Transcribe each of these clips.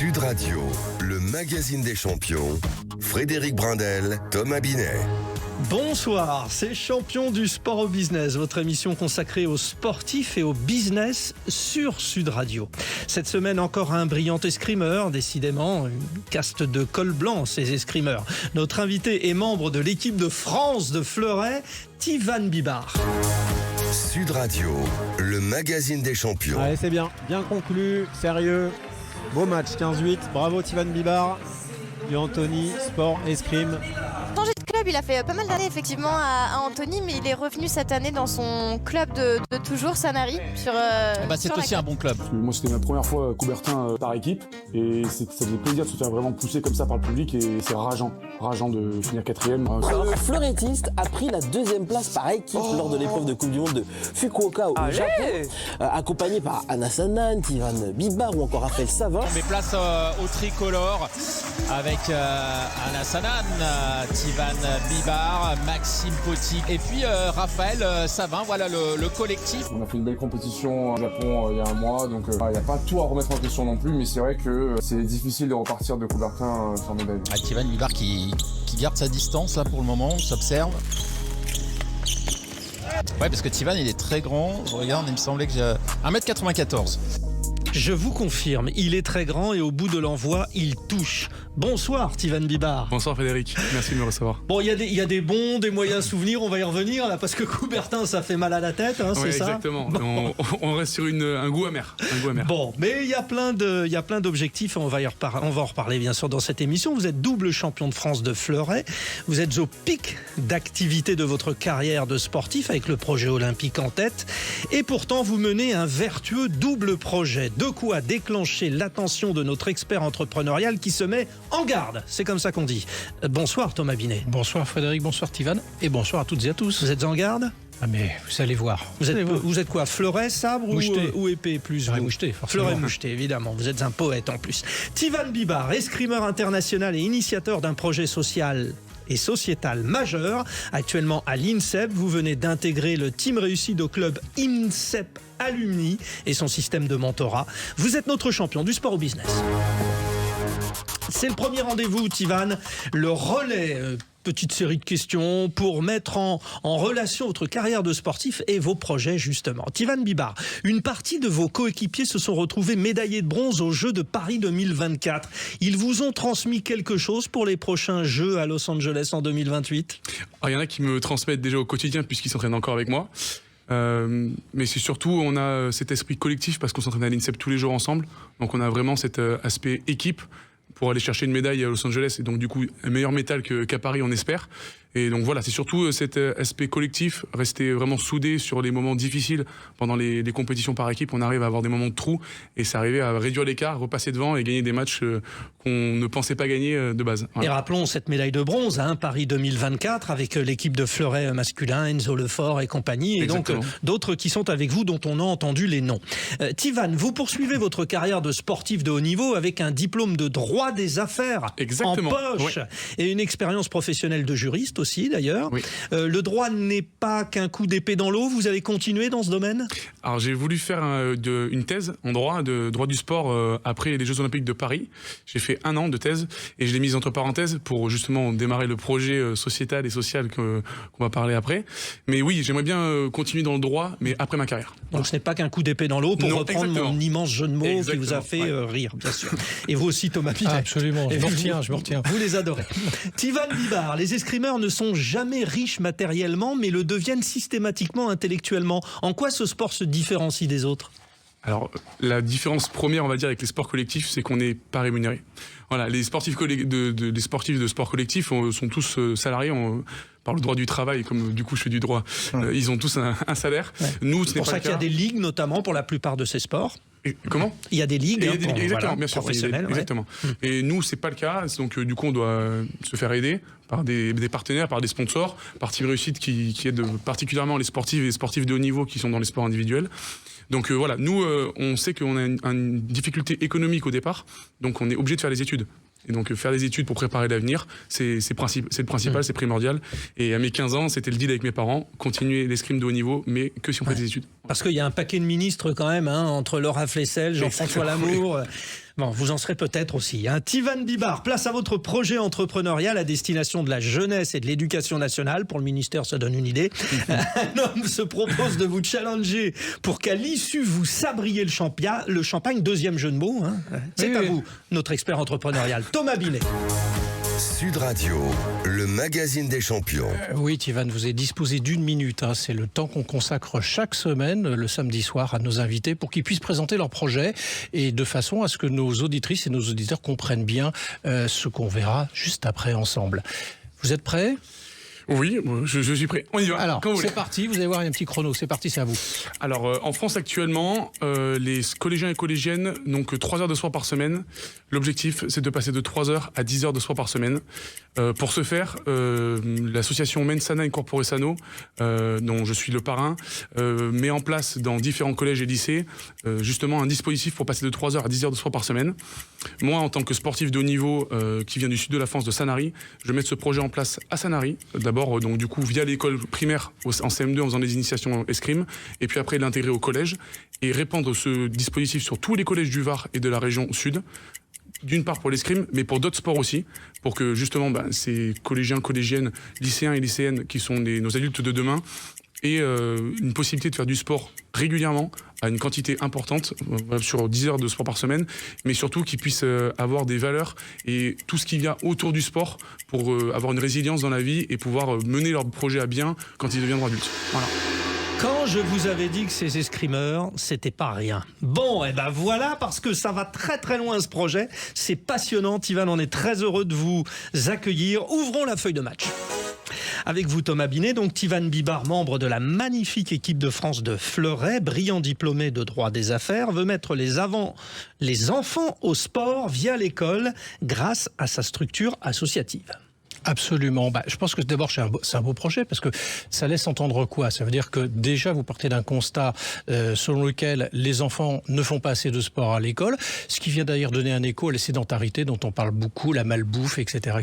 Sud Radio, le magazine des champions, Frédéric Brindel, Thomas Binet. Bonsoir, c'est Champion du sport au business, votre émission consacrée aux sportifs et au business sur Sud Radio. Cette semaine, encore un brillant escrimeur, décidément, une caste de col blanc, ces escrimeurs. Notre invité est membre de l'équipe de France de fleuret, Tivan Bibar. Sud Radio, le magazine des champions. Allez, c'est bien conclu, sérieux, beau match, 15-8, bravo Tivan Bibar, du Anthony, sport, escrime. Changé de club, il a fait pas mal d'années effectivement à Antony, mais il est revenu cette année dans son club de toujours, Sanary. C'est aussi un bon club. Moi, c'était ma première fois à Coubertin par équipe, et ça faisait plaisir de se faire vraiment pousser comme ça par le public, et c'est rageant de finir quatrième. Le fleurettiste a pris la deuxième place par équipe lors de l'épreuve de Coupe du Monde de Fukuoka au Japon, accompagné par Anas Hanan, Tivan Bibar ou encore Raphaël Savin. Mais place au tricolore avec Anas Hanan, Tivan Bibar, Maxime Poty et puis Raphaël Savin. Voilà le collectif. On a fait une belle compétition au Japon il y a un mois, donc il n'y a pas tout à remettre en question non plus, mais c'est vrai que c'est difficile de repartir de Coubertin sans médaille. Tivan Bibar qui garde sa distance là pour le moment, on s'observe. Ouais, parce que Tivan il est très grand, je regarde, il me semblait que j'ai 1m94. Je vous confirme, il est très grand et au bout de l'envoi, il touche. Bonsoir Tivan Bibar. Bonsoir Frédéric, merci de me recevoir. Bon, il y a des bons, des moyens souvenirs, on va y revenir là, parce que Coubertin, ça fait mal à la tête, hein, c'est ça ? Exactement, bon. on reste sur un goût amer. Bon, mais il y a plein d'objectifs, on va en reparler bien sûr dans cette émission. Vous êtes double champion de France de fleuret, vous êtes au pic d'activité de votre carrière de sportif avec le projet olympique en tête, et pourtant vous menez un vertueux double projet. De quoi déclencher l'attention de notre expert entrepreneurial qui se met en garde, c'est comme ça qu'on dit. Bonsoir Thomas Binet. Bonsoir Frédéric, bonsoir Tivan et bonsoir à toutes et à tous. Vous êtes en garde ? Ah mais vous allez voir. Vous êtes quoi, fleuret, sabre ou épée plus moucheté, forcément. Fleuret moucheté, évidemment. Vous êtes un poète en plus. Tivan Bibar, escrimeur international et initiateur d'un projet social et sociétal majeur. Actuellement à l'INSEP, vous venez d'intégrer le team réussite au club INSEP Alumni et son système de mentorat. Vous êtes notre champion du sport au business. C'est le premier rendez-vous, Tivan, le relais. Petite série de questions pour mettre en relation votre carrière de sportif et vos projets justement. Tivan Bibar, une partie de vos coéquipiers se sont retrouvés médaillés de bronze aux Jeux de Paris 2024. Ils vous ont transmis quelque chose pour les prochains Jeux à Los Angeles en 2028 ? Il y en a qui me transmettent déjà au quotidien puisqu'ils s'entraînent encore avec moi. Mais c'est surtout, on a cet esprit collectif parce qu'on s'entraîne à l'INSEP tous les jours ensemble. Donc on a vraiment cet aspect équipe pour aller chercher une médaille à Los Angeles et donc du coup un meilleur métal qu'à Paris on espère. Et donc voilà, c'est surtout cet aspect collectif, rester vraiment soudé sur les moments difficiles pendant les compétitions par équipe. On arrive à avoir des moments de trou et c'est arrivé à réduire l'écart, repasser devant et gagner des matchs qu'on ne pensait pas gagner de base. Voilà. Et rappelons cette médaille de bronze, Paris 2024 avec l'équipe de fleuret masculin, Enzo Lefort et compagnie, et Exactement. donc d'autres qui sont avec vous dont on a entendu les noms. Tivan, vous poursuivez votre carrière de sportif de haut niveau avec un diplôme de droit des affaires Exactement. en poche, oui. Et une expérience professionnelle de juriste aussi d'ailleurs. Oui. Le droit n'est pas qu'un coup d'épée dans l'eau, vous allez continuer dans ce domaine ? Alors j'ai voulu faire une thèse en droit du sport après les Jeux Olympiques de Paris. J'ai fait 1 an de thèse et je l'ai mise entre parenthèses pour justement démarrer le projet sociétal et social qu'on va parler après. Mais oui, j'aimerais bien continuer dans le droit, mais après ma carrière. Donc ce n'est pas qu'un coup d'épée dans l'eau pour Non, reprendre exactement. mon immense jeu de mots qui Exactement, vous a fait ouais. rire, bien sûr. Et vous aussi Thomas Binet. Absolument, je me retiens. Vous les adorez. Tivan Bibar, les escrimeurs ne sont jamais riches matériellement, mais le deviennent systématiquement intellectuellement. En quoi ce sport se différencie des autres ? Alors, la différence première, on va dire, avec les sports collectifs, c'est qu'on n'est pas rémunéré. Voilà, les sportifs les sportifs de sport collectif sont tous salariés par le droit du travail, comme du coup je fais du droit. Ils ont tous un salaire. Ouais. Nous, ce C'est n'est pour pas ça le qu'il y a cas. des ligues, notamment pour la plupart de ces sports. Et comment ? Il y a des ligues, Exactement, bien sûr, professionnelles. exactement. Et nous, c'est pas le cas. Donc, du coup, on doit se faire aider par des partenaires, par des sponsors, par Team Réussite qui aide particulièrement les sportifs et les sportifs de haut niveau qui sont dans les sports individuels. Donc voilà, nous, on sait qu'on a une difficulté économique au départ, donc on est obligé de faire des études. Et donc faire des études pour préparer l'avenir, c'est le principal, c'est primordial. Et à mes 15 ans, c'était le deal avec mes parents, continuer l'escrime de haut niveau, mais que si on fait des études. Parce qu'il y a un paquet de ministres quand même, entre Laura Flessel, Jean-François Lamour. Bon, vous en serez peut-être aussi. Tivan Bibar, place à votre projet entrepreneurial à destination de la jeunesse et de l'éducation nationale. Pour le ministère, ça donne une idée. Un homme se propose de vous challenger pour qu'à l'issue, vous sabriez le champagne. Deuxième jeu de mots. C'est à vous, notre expert entrepreneurial, Thomas Binet. Sud Radio, le magazine des champions. Oui, Tivan, vous êtes disposé d'1 minute. C'est le temps qu'on consacre chaque semaine, le samedi soir, à nos invités pour qu'ils puissent présenter leur projet et de façon à ce que nos auditrices et nos auditeurs comprennent bien ce qu'on verra juste après ensemble. Vous êtes prêts ? Oui, je suis prêt. On y va. Alors, c'est parti. Vous allez voir, il y a un petit chrono. C'est parti, c'est à vous. Alors, en France actuellement, les collégiens et collégiennes n'ont que 3 heures de sport par semaine. L'objectif, c'est de passer de 3 heures à 10 heures de sport par semaine. Pour ce faire, l'association Mensana Incorpore Sano, dont je suis le parrain, met en place dans différents collèges et lycées justement un dispositif pour passer de 3 heures à 10 heures de sport par semaine. Moi, en tant que sportif de haut niveau qui vient du sud de la France, de Sanary, je vais mettre ce projet en place à Sanary. D'abord, donc du coup, via l'école primaire en CM2 en faisant des initiations escrime, et puis après l'intégrer au collège et répandre ce dispositif sur tous les collèges du Var et de la région sud. D'une part pour l'escrime, mais pour d'autres sports aussi, pour que justement ces collégiens, collégiennes, lycéens et lycéennes qui sont nos adultes de demain aient une possibilité de faire du sport régulièrement, à une quantité importante, sur 10 heures de sport par semaine, mais surtout qu'ils puissent avoir des valeurs et tout ce qu'il y a autour du sport pour avoir une résilience dans la vie et pouvoir mener leur projet à bien quand ils deviendront adultes. Voilà. Quand je vous avais dit que ces escrimeurs, c'était pas rien. Bon, et ben voilà, parce que ça va très très loin ce projet. C'est passionnant. Tivan, on est très heureux de vous accueillir. Ouvrons la feuille de match. Avec vous, Thomas Binet, donc Tivan Bibar, membre de la magnifique équipe de France de fleuret, brillant diplômé de droit des affaires, veut mettre les enfants au sport via l'école grâce à sa structure associative. Absolument. Je pense que d'abord c'est un beau projet parce que ça laisse entendre quoi ? Ça veut dire que déjà vous partez d'un constat selon lequel les enfants ne font pas assez de sport à l'école, ce qui vient d'ailleurs donner un écho à la sédentarité dont on parle beaucoup, la malbouffe, etc.,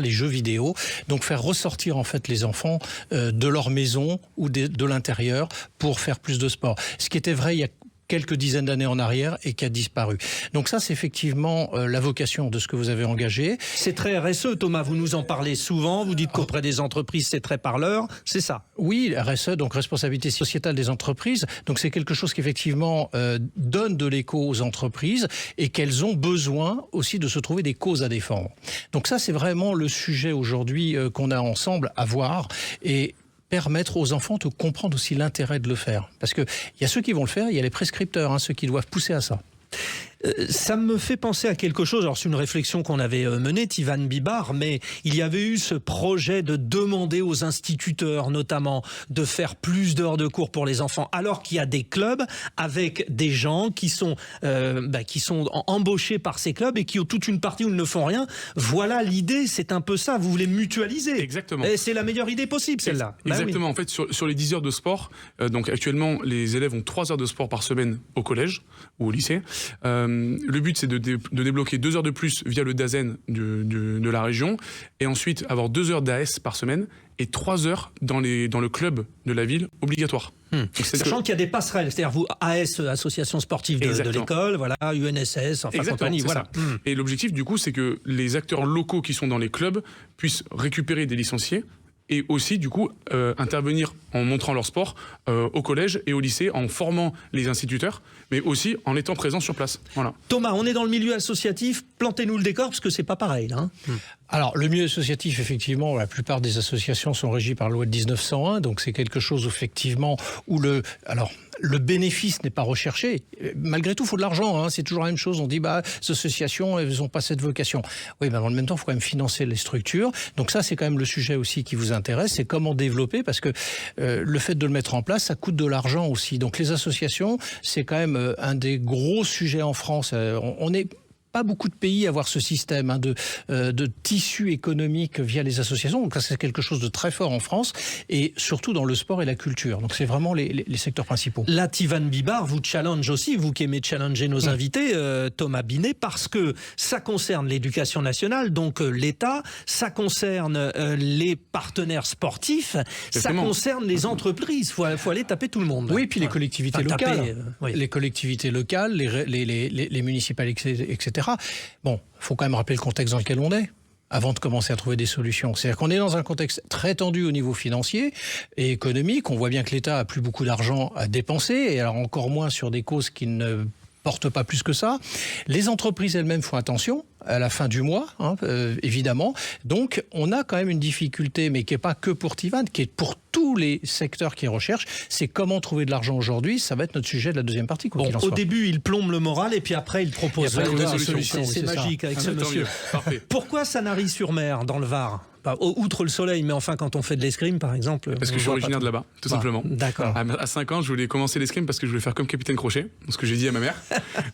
les jeux vidéo. Donc faire ressortir en fait les enfants de leur maison ou de l'intérieur pour faire plus de sport. Ce qui était vrai il y a quelques dizaines d'années en arrière et qui a disparu. Donc ça, c'est effectivement la vocation de ce que vous avez engagé. C'est très RSE, Thomas, vous nous en parlez souvent, vous dites qu'auprès des entreprises, c'est très parleur, c'est ça ? Oui, RSE, donc responsabilité sociétale des entreprises. Donc c'est quelque chose qui effectivement donne de l'écho aux entreprises et qu'elles ont besoin aussi de se trouver des causes à défendre. Donc ça, c'est vraiment le sujet aujourd'hui qu'on a ensemble à voir et permettre aux enfants de comprendre aussi l'intérêt de le faire. Parce qu'il y a ceux qui vont le faire, il y a les prescripteurs, ceux qui doivent pousser à ça. Ça me fait penser à quelque chose, alors c'est une réflexion qu'on avait menée, Tivan Bibar, mais il y avait eu ce projet de demander aux instituteurs notamment de faire plus d'heures de cours pour les enfants, alors qu'il y a des clubs avec des gens qui sont embauchés par ces clubs et qui ont toute une partie où ils ne font rien. Voilà l'idée, c'est un peu ça, vous voulez mutualiser. Exactement. Et c'est la meilleure idée possible, celle-là. Exactement, oui. En fait, sur les 10 heures de sport, donc actuellement, les élèves ont 3 heures de sport par semaine au collège ou au lycée. Le but, c'est de débloquer 2 heures de plus via le DAZEN de la région et ensuite avoir 2 heures d'AS par semaine et 3 heures dans le club de la ville obligatoire. Sachant qu'il y a des passerelles, c'est-à-dire vous, AS, Association Sportive de l'école, voilà, UNSS, enfin compagnie, voilà. Et l'objectif, du coup, c'est que les acteurs locaux qui sont dans les clubs puissent récupérer des licenciés et aussi, du coup, intervenir en montrant leur sport au collège et au lycée, en formant les instituteurs, mais aussi en étant présents sur place. Voilà. Thomas, on est dans le milieu associatif, plantez-nous le décor, parce que c'est pas pareil, là. Alors, le milieu associatif, effectivement, la plupart des associations sont régies par la loi de 1901, donc c'est quelque chose, effectivement, où le bénéfice n'est pas recherché. Malgré tout, il faut de l'argent, c'est toujours la même chose. On dit, les associations, elles n'ont pas cette vocation. Oui, dans le même temps, il faut quand même financer les structures. Donc ça, c'est quand même le sujet aussi qui vous intéresse, c'est comment développer, parce que le fait de le mettre en place, ça coûte de l'argent aussi. Donc les associations, c'est quand même un des gros sujets en France. On est pas beaucoup de pays à avoir ce système de tissu économique via les associations. Donc ça, c'est quelque chose de très fort en France et surtout dans le sport et la culture. Donc c'est vraiment les secteurs principaux. La Tivan Bibar vous challenge aussi, vous qui aimez challenger nos invités, Thomas Binet, parce que ça concerne l'éducation nationale, donc l'État, ça concerne les partenaires sportifs, ça concerne les entreprises. Faut aller taper tout le monde. Oui, puis les collectivités locales. Les collectivités locales, les municipales, etc. etc. Bon, il faut quand même rappeler le contexte dans lequel on est avant de commencer à trouver des solutions. C'est-à-dire qu'on est dans un contexte très tendu au niveau financier et économique. On voit bien que l'État a plus beaucoup d'argent à dépenser, et alors encore moins sur des causes qui ne portent pas plus que ça. Les entreprises elles-mêmes font attention à la fin du mois, évidemment. Donc, on a quand même une difficulté, mais qui n'est pas que pour Tivan, qui est pour tous les secteurs qui recherchent. C'est comment trouver de l'argent aujourd'hui. Ça va être notre sujet de la deuxième partie. Bon, au début, il plombe le moral et puis après, il propose des solutions. C'est magique avec ce monsieur. Pourquoi Sanary-sur-Mer, dans le Var ? Outre le soleil, mais enfin quand on fait de l'escrime par exemple. Parce que je suis originaire de là-bas, tout simplement. D'accord. À 5 ans, je voulais commencer l'escrime parce que je voulais faire comme Capitaine Crochet, ce que j'ai dit à ma mère.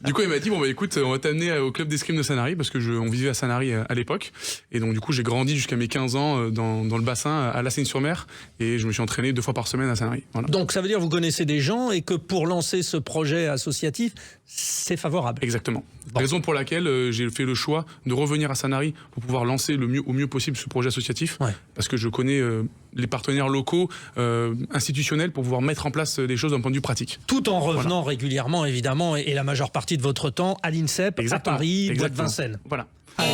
Du coup, elle m'a dit écoute, on va t'amener au club d'escrime de Sanary parce que on vivait à Sanary à l'époque. Et donc du coup, j'ai grandi jusqu'à mes 15 ans dans le bassin à La Seigne-sur-Mer et je me suis entraîné 2 fois par semaine à Sanary. Voilà. Donc ça veut dire que vous connaissez des gens et que pour lancer ce projet associatif, c'est favorable. Exactement. Raison pour laquelle j'ai fait le choix de revenir à Sanary pour pouvoir lancer au mieux possible ce projet associatif. Ouais. Parce que je connais les partenaires locaux, institutionnels, pour pouvoir mettre en place des choses d'un point de vue pratique. Tout en revenant régulièrement, évidemment, et la majeure partie de votre temps à l'INSEP, à Paris, Bois de Vincennes. Voilà. Allez.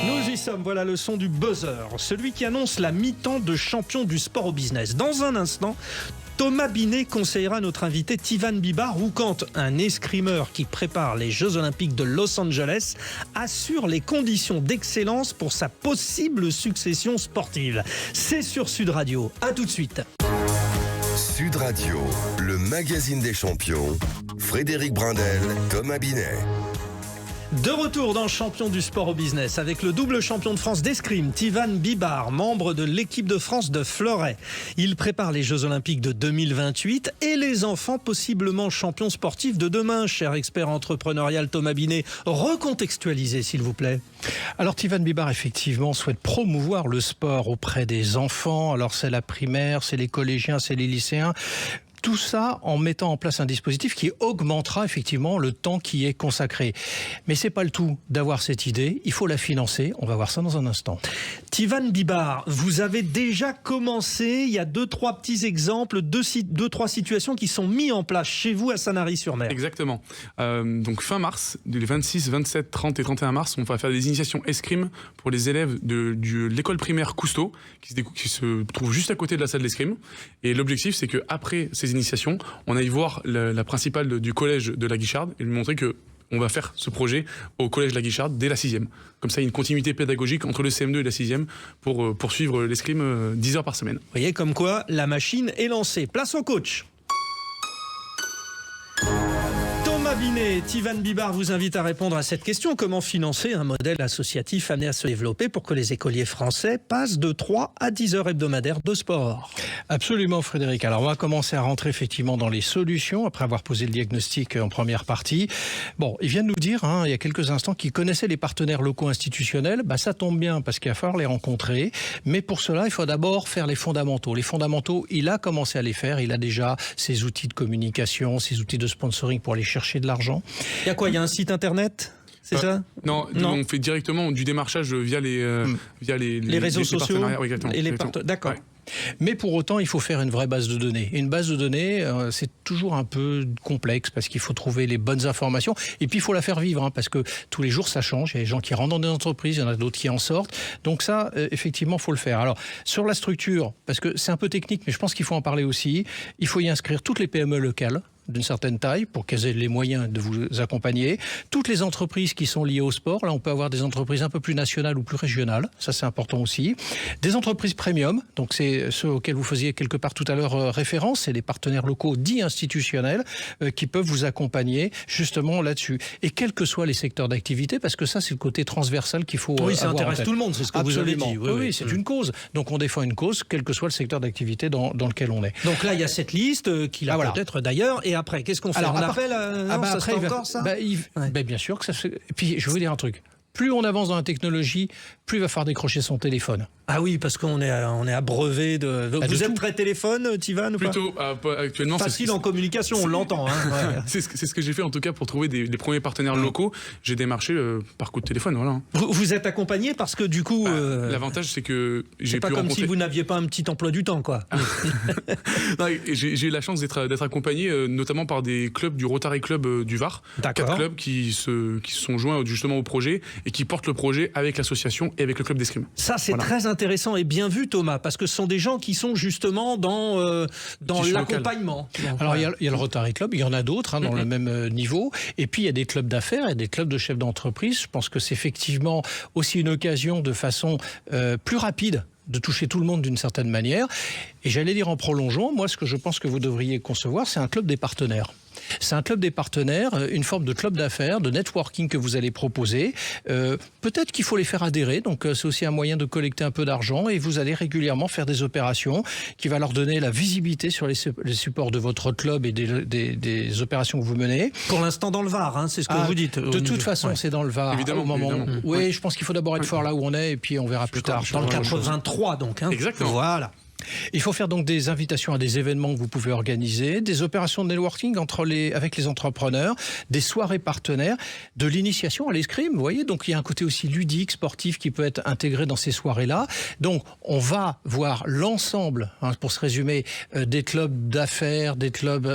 Nous y sommes, voilà le son du buzzer, celui qui annonce la mi-temps de champion du sport au business. Dans un instant, Thomas Binet conseillera notre invité Tivan Bibar, ou quand un escrimeur qui prépare les Jeux Olympiques de Los Angeles assure les conditions d'excellence pour sa possible succession sportive. C'est sur Sud Radio. À tout de suite. Sud Radio, le magazine des champions. Frédéric Brindel, Thomas Binet. De retour dans Champion du sport au business avec le double champion de France d'escrime, Tivan Bibar, membre de l'équipe de France de fleuret. Il prépare les Jeux Olympiques de 2028 et les enfants possiblement champions sportifs de demain. Cher expert entrepreneurial Thomas Binet, recontextualisez s'il vous plaît. Alors Tivan Bibar effectivement souhaite promouvoir le sport auprès des enfants. Alors c'est la primaire, c'est les collégiens, c'est les lycéens. Tout ça en mettant en place un dispositif qui augmentera effectivement le temps qui est consacré. Mais c'est pas le tout d'avoir cette idée, il faut la financer. On va voir ça dans un instant. Tivan Bibar, vous avez déjà commencé, il y a 2-3 petits exemples, 2-3 situations qui sont mises en place chez vous à Sanary-sur-Mer. Exactement. Donc fin mars, les 26, 27, 30 et 31 mars, on va faire des initiations escrime pour les élèves de l'école primaire Cousteau, qui se trouve juste à côté de la salle d'escrime. Et l'objectif, c'est qu'après ces initiations, on aille voir la principale du collège de la Guicharde et lui montrer que on va faire ce projet au collège de la Guicharde dès la 6e. Comme ça, il y a une continuité pédagogique entre le CM2 et la 6e pour poursuivre l'escrime 10 heures par semaine. Vous voyez comme quoi la machine est lancée. Place au coach. Thomas Binet, Tivan Bibar vous invite à répondre à cette question. Comment financer un modèle associatif amené à se développer pour que les écoliers français passent de 3 à 10 heures hebdomadaires de sport? Absolument Frédéric. Alors on va commencer à rentrer effectivement dans les solutions après avoir posé le diagnostic en première partie. Bon, il vient de nous dire il y a quelques instants qu'il connaissait les partenaires locaux institutionnels. Ça tombe bien parce qu'il va falloir les rencontrer. Mais pour cela, il faut d'abord faire les fondamentaux. Les fondamentaux, il a commencé à les faire. Il a déjà ses outils de communication, ses outils de sponsoring pour aller chercher de l'argent. Il y a quoi? Il y a un site internet? C'est ça? Non, on fait directement du démarchage via les réseaux sociaux oui, exactement. Et les D'accord. Ouais. Mais pour autant, il faut faire une vraie base de données. Et une base de données, c'est toujours un peu complexe parce qu'il faut trouver les bonnes informations. Et puis, il faut la faire vivre parce que tous les jours, ça change. Il y a des gens qui rentrent dans des entreprises, il y en a d'autres qui en sortent. Donc ça, effectivement, il faut le faire. Alors, sur la structure, parce que c'est un peu technique, mais je pense qu'il faut en parler aussi, il faut y inscrire toutes les PME locales d'une certaine taille pour qu'elles aient les moyens de vous accompagner. Toutes les entreprises qui sont liées au sport, là on peut avoir des entreprises un peu plus nationales ou plus régionales, ça c'est important aussi. Des entreprises premium, donc c'est ceux auxquels vous faisiez quelque part tout à l'heure référence, c'est les partenaires locaux dits institutionnels qui peuvent vous accompagner justement là-dessus. Et quels que soient les secteurs d'activité, parce que ça c'est le côté transversal qu'il faut avoir. Oui, ça intéresse tout le monde, c'est ce que Absolument. vous avez dit. Oui, c'est une cause. Donc on défend une cause, quel que soit le secteur d'activité dans lequel on est. Donc là il y a cette liste qu'il a peut-être d'ailleurs. Et après, qu'est-ce qu'on fait? On appelle ça se fait encore, ça bien sûr que ça se... Et puis, je vais vous dire un truc. Plus on avance dans la technologie, plus il va falloir décrocher son téléphone. Ah oui, parce qu'on est abreuvé de... Vous êtes très téléphone, Tivan, ou pas? Plutôt, actuellement... Facile en communication, on l'entend. Hein, ouais. C'est ce que j'ai fait en tout cas pour trouver les premiers partenaires locaux. J'ai démarché par coup de téléphone, voilà. Vous êtes accompagné parce que du coup... L'avantage, c'est que j'ai pu pas comme si vous n'aviez pas un petit emploi du temps, quoi. J'ai eu la chance d'être accompagné notamment par des clubs du Rotary Club du Var. 4 clubs qui se sont joints justement au projet et qui portent le projet avec l'association et avec le club d'escrime. Ça, c'est très intéressant et bien vu, Thomas, parce que ce sont des gens qui sont justement dans l'accompagnement. Alors, il y a le Rotary Club, il y en a d'autres dans le même niveau. Et puis, il y a des clubs d'affaires et des clubs de chefs d'entreprise. Je pense que c'est effectivement aussi une occasion de façon plus rapide de toucher tout le monde d'une certaine manière. Et j'allais dire en prolongeant, moi, ce que je pense que vous devriez concevoir, c'est un club des partenaires. C'est un club des partenaires, une forme de club d'affaires, de networking que vous allez proposer. Peut-être qu'il faut les faire adhérer, donc c'est aussi un moyen de collecter un peu d'argent et vous allez régulièrement faire des opérations qui va leur donner la visibilité sur les supports de votre club et des opérations que vous menez. Pour l'instant dans le Var, hein, c'est ce que vous dites. De toute façon, c'est dans le Var. Évidemment, au moment. Évidemment. Oui, je pense qu'il faut d'abord être fort là où on est et puis on verra plus tard. Dans le 83 donc. Hein. Exactement. Voilà. Il faut faire donc des invitations à des événements que vous pouvez organiser, des opérations de networking avec les entrepreneurs, des soirées partenaires, de l'initiation à l'escrime, vous voyez. Donc il y a un côté aussi ludique, sportif qui peut être intégré dans ces soirées-là. Donc on va voir l'ensemble, pour se résumer, des clubs d'affaires, des clubs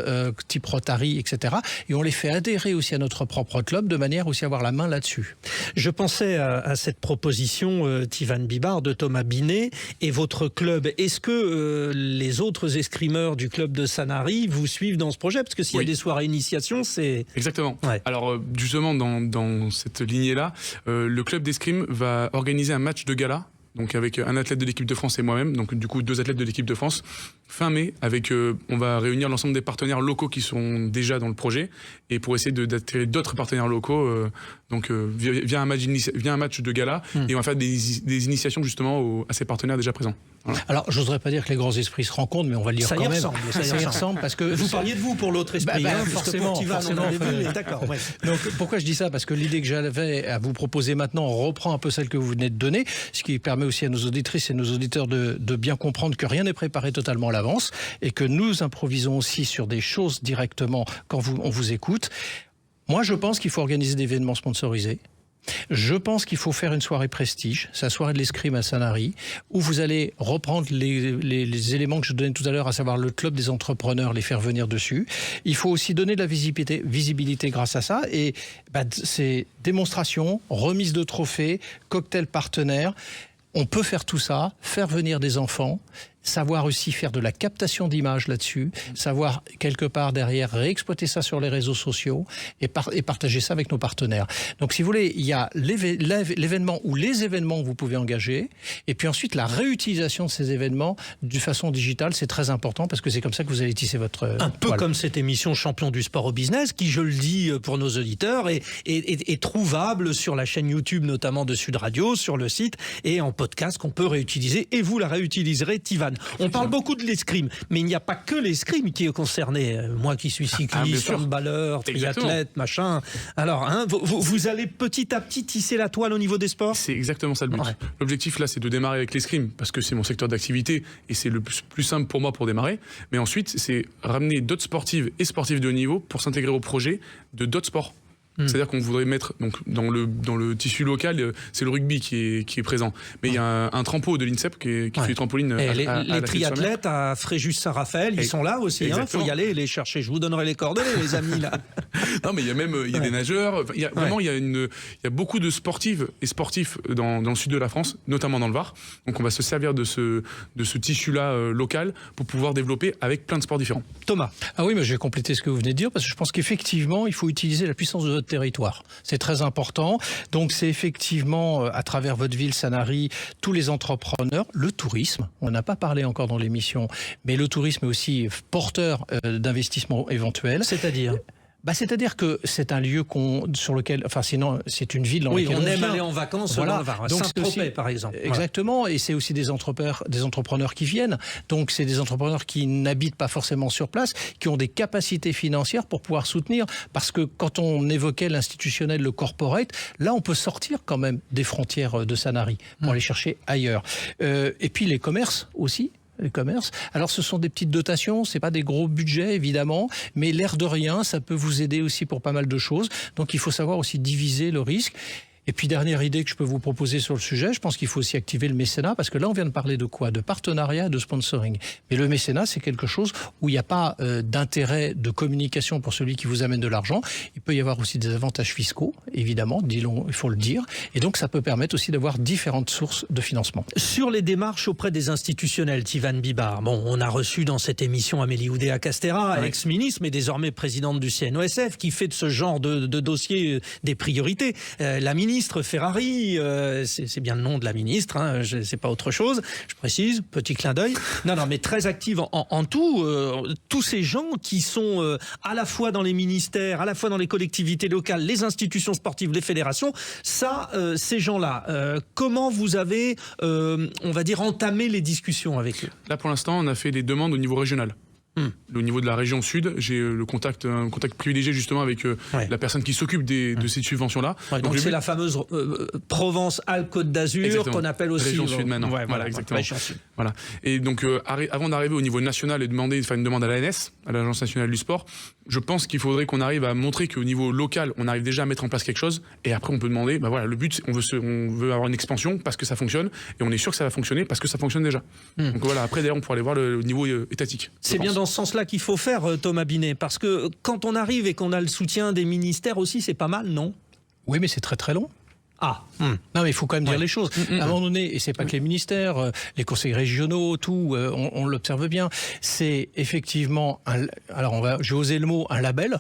type Rotary, etc. Et on les fait adhérer aussi à notre propre club de manière aussi à avoir la main là-dessus. Je pensais à cette proposition, Tivan Bibar, de Thomas Binet et votre club. Est-ce que les autres escrimeurs du club de Sanary vous suivent dans ce projet? Parce que s'il y a des soirées initiation, c'est... Exactement. Ouais. Alors justement, dans cette lignée-là, le club d'escrime va organiser un match de gala, donc avec un athlète de l'équipe de France et moi-même, donc du coup 2 athlètes de l'équipe de France, fin mai, on va réunir l'ensemble des partenaires locaux qui sont déjà dans le projet, et pour essayer d'attirer d'autres partenaires locaux, via un match de gala, et on va faire des initiations justement à ces partenaires déjà présents. Voilà. Alors, j'oserais pas dire que les grands esprits se rencontrent, mais on va le dire quand même. Ça y ressemble, parce que vous parliez de vous pour l'autre esprit. Forcément. D'accord. Ouais. Donc, pourquoi je dis ça? Parce que l'idée que j'avais à vous proposer maintenant, on reprend un peu celle que vous venez de donner, ce qui permet aussi à nos auditrices et nos auditeurs de bien comprendre que rien n'est préparé totalement à l'avance et que nous improvisons aussi sur des choses directement quand on vous écoute. Moi, je pense qu'il faut organiser des événements sponsorisés. Je pense qu'il faut faire une soirée prestige, c'est la soirée de l'escrime à Sanary, où vous allez reprendre les éléments que je donnais tout à l'heure, à savoir le club des entrepreneurs, les faire venir dessus. Il faut aussi donner de la visibilité grâce à ça, et c'est démonstration, remise de trophées, cocktail partenaire. On peut faire tout ça, faire venir des enfants, savoir aussi faire de la captation d'images là-dessus, savoir quelque part derrière réexploiter ça sur les réseaux sociaux et partager ça avec nos partenaires. Donc si vous voulez, il y a l'événement ou les événements que vous pouvez engager, et puis ensuite la réutilisation de ces événements de façon digitale, c'est très important parce que c'est comme ça que vous allez tisser votre... Un peu comme cette émission Champion du sport au business qui, je le dis pour nos auditeurs, est trouvable sur la chaîne YouTube notamment de Sud Radio, sur le site et en podcast qu'on peut réutiliser, et vous la réutiliserez, Tivan. On parle beaucoup de l'escrime, mais il n'y a pas que l'escrime qui est concerné. Moi qui suis cycliste, handballeur, triathlète, machin. Alors, vous allez petit à petit tisser la toile au niveau des sports? C'est exactement ça le but. Ouais. L'objectif là, c'est de démarrer avec l'escrime, parce que c'est mon secteur d'activité et c'est le plus simple pour moi pour démarrer. Mais ensuite, c'est ramener d'autres sportives et sportifs de haut niveau pour s'intégrer au projet de d'autres sports. C'est-à-dire qu'on voudrait mettre donc, dans le tissu local, c'est le rugby qui est présent. Mais il y a un trampo de l'INSEP qui fait du trampoline. Les triathlètes à Fréjus-Saint-Raphaël, ils sont là aussi. Il faut y aller les chercher. Je vous donnerai les coordonnées, les amis. Là. Non, mais il y a des nageurs. Vraiment, il y a beaucoup de sportives et sportifs dans le sud de la France, notamment dans le Var. Donc on va se servir de ce tissu-là local pour pouvoir développer avec plein de sports différents. Thomas. Ah oui, mais je vais compléter ce que vous venez de dire, parce que je pense qu'effectivement, il faut utiliser la puissance de votre territoire. C'est très important. Donc c'est effectivement à travers votre ville, Sanary, tous les entrepreneurs, le tourisme. On n'a pas parlé encore dans l'émission, mais le tourisme est aussi porteur d'investissements éventuels. C'est-à-dire C'est-à-dire que c'est un lieu sur lequel, sinon c'est une ville dans laquelle on aime vient. aller en vacances dans le Var, Saint-Tropez par exemple. Exactement, et c'est aussi des entrepreneurs qui viennent. Donc c'est des entrepreneurs qui n'habitent pas forcément sur place, qui ont des capacités financières pour pouvoir soutenir. Parce que quand on évoquait l'institutionnel, le corporate, là on peut sortir quand même des frontières de Sanary pour aller chercher ailleurs. Et puis les commerces aussi. Les commerces. Alors ce sont des petites dotations, c'est pas des gros budgets évidemment, mais l'air de rien, ça peut vous aider aussi pour pas mal de choses. Donc il faut savoir aussi diviser le risque. Et puis dernière idée que je peux vous proposer sur le sujet, je pense qu'il faut aussi activer le mécénat, parce que là on vient de parler de quoi ? De partenariat, de sponsoring. Mais le mécénat, c'est quelque chose où il n'y a pas d'intérêt de communication pour celui qui vous amène de l'argent. Il peut y avoir aussi des avantages fiscaux, évidemment, il faut le dire. Et donc ça peut permettre aussi d'avoir différentes sources de financement. Sur les démarches auprès des institutionnels, Tivan Bibar, on a reçu dans cette émission Amélie Oudéa-Castéra, ex-ministre, mais désormais présidente du CNOSF, qui fait de ce genre de dossier des priorités. La ministre Ferrari, c'est bien le nom de la ministre, c'est pas autre chose, je précise, petit clin d'œil. Non, mais très active en tout. Tous ces gens qui sont à la fois dans les ministères, à la fois dans les collectivités locales, les institutions sportives, les fédérations, ces gens-là, comment vous avez, on va dire, entamé les discussions avec eux ? Là, pour l'instant, on a fait des demandes au niveau régional. Au niveau de la région sud, j'ai un contact privilégié justement avec la personne qui s'occupe de ces subventions-là. Donc c'est la fameuse Provence-Alpes-Côte d'Azur qu'on appelle aussi région sud maintenant. Voilà, exactement. Voilà. Et donc avant d'arriver au niveau national et de faire une demande à l'ANS, à l'Agence nationale du sport, je pense qu'il faudrait qu'on arrive à montrer qu'au niveau local, on arrive déjà à mettre en place quelque chose. Et après, on peut demander, le but, on veut avoir une expansion parce que ça fonctionne, et on est sûr que ça va fonctionner parce que ça fonctionne déjà. Donc voilà. Après, d'ailleurs, on pourra aller voir le niveau étatique. C'est bien dans ce sens-là qu'il faut faire, Thomas Binet, parce que quand on arrive et qu'on a le soutien des ministères aussi, c'est pas mal, non ? Oui, mais c'est très très long. Non, mais il faut quand même dire les choses. À un moment donné, et c'est pas que les ministères, les conseils régionaux, tout, on l'observe bien, c'est effectivement, je vais oser le mot, un label.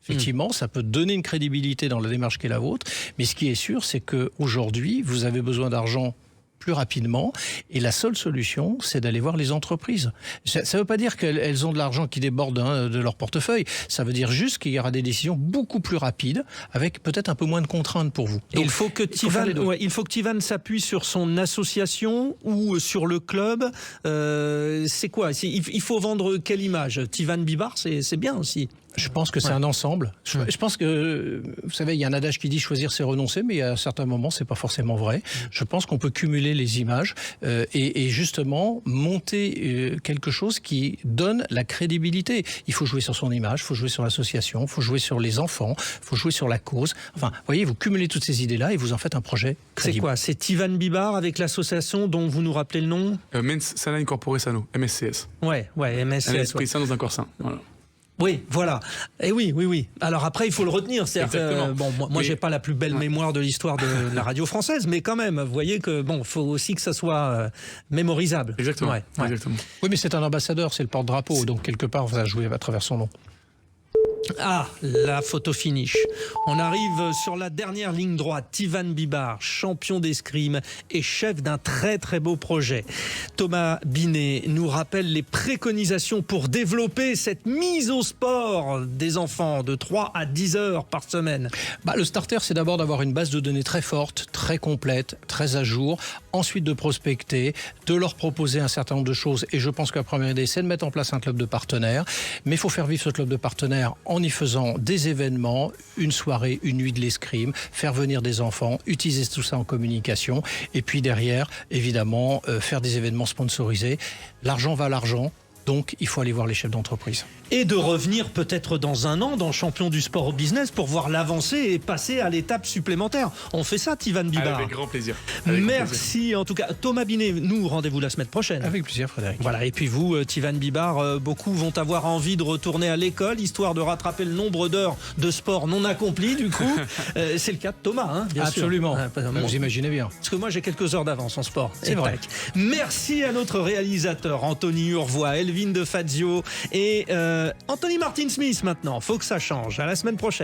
Effectivement, ça peut donner une crédibilité dans la démarche qui est la vôtre, mais ce qui est sûr, c'est qu'aujourd'hui, vous avez besoin d'argent plus rapidement, et la seule solution, c'est d'aller voir les entreprises. Ça ne veut pas dire qu'elles ont de l'argent qui déborde de leur portefeuille, ça veut dire juste qu'il y aura des décisions beaucoup plus rapides, avec peut-être un peu moins de contraintes pour vous. Donc, il faut que Tivan s'appuie sur son association ou sur le club. C'est quoi ? Il faut vendre quelle image ? Tivan Bibar, c'est bien aussi. Je pense que c'est un ensemble. Je pense que, vous savez, il y a un adage qui dit choisir c'est renoncer, mais à certains moments, c'est pas forcément vrai. Je pense qu'on peut cumuler les images et justement monter quelque chose qui donne la crédibilité. Il faut jouer sur son image, il faut jouer sur l'association, il faut jouer sur les enfants, il faut jouer sur la cause. Enfin, vous voyez, vous cumulez toutes ces idées-là et vous en faites un projet crédible. C'est quoi ? C'est Tivan Bibar avec l'association dont vous nous rappelez le nom ? Mens Sana Incorpore Sano, MSCS. Ouais, MSCS. Un esprit sain dans un corps sain. Voilà. Oui, voilà. Et oui. Alors après, il faut le retenir. Moi, j'ai pas la plus belle mémoire de l'histoire de la radio française, mais quand même, vous voyez que faut aussi que ça soit mémorisable. Exactement. Exactement. Oui, mais c'est un ambassadeur, c'est le porte-drapeau, donc quelque part, ça va jouer à travers son nom. Ah, la photo finish. On arrive sur la dernière ligne droite. Tivan Bibar, champion d'escrime et chef d'un très très beau projet. Thomas Binet nous rappelle les préconisations pour développer cette mise au sport des enfants de 3 à 10 heures par semaine. Le starter, c'est d'abord d'avoir une base de données très forte, très complète, très à jour. Ensuite de prospecter, de leur proposer un certain nombre de choses. Et je pense que la première idée, c'est de mettre en place un club de partenaires. Mais il faut faire vivre ce club de partenaires en y faisant des événements, une soirée, une nuit de l'escrime, faire venir des enfants, utiliser tout ça en communication, et puis derrière, évidemment, faire des événements sponsorisés. L'argent va à l'argent, donc il faut aller voir les chefs d'entreprise. Et de revenir peut-être dans un an dans champion du sport au business pour voir l'avancée et passer à l'étape supplémentaire. On fait ça, Tivan Bibar. Avec grand plaisir. Merci en tout cas. Thomas Binet, nous rendez-vous la semaine prochaine. Avec plaisir, Frédéric. Voilà, et puis vous, Tivan Bibar, beaucoup vont avoir envie de retourner à l'école, histoire de rattraper le nombre d'heures de sport non accomplies, du coup. C'est le cas de Thomas, bien Absolument. sûr. Vous imaginez bien. Parce que moi, j'ai quelques heures d'avance en sport. C'est vrai. Merci à notre réalisateur, Anthony Urvois, Elvin de Fazio et Anthony Martin-Smith maintenant. Faut que ça change. À la semaine prochaine.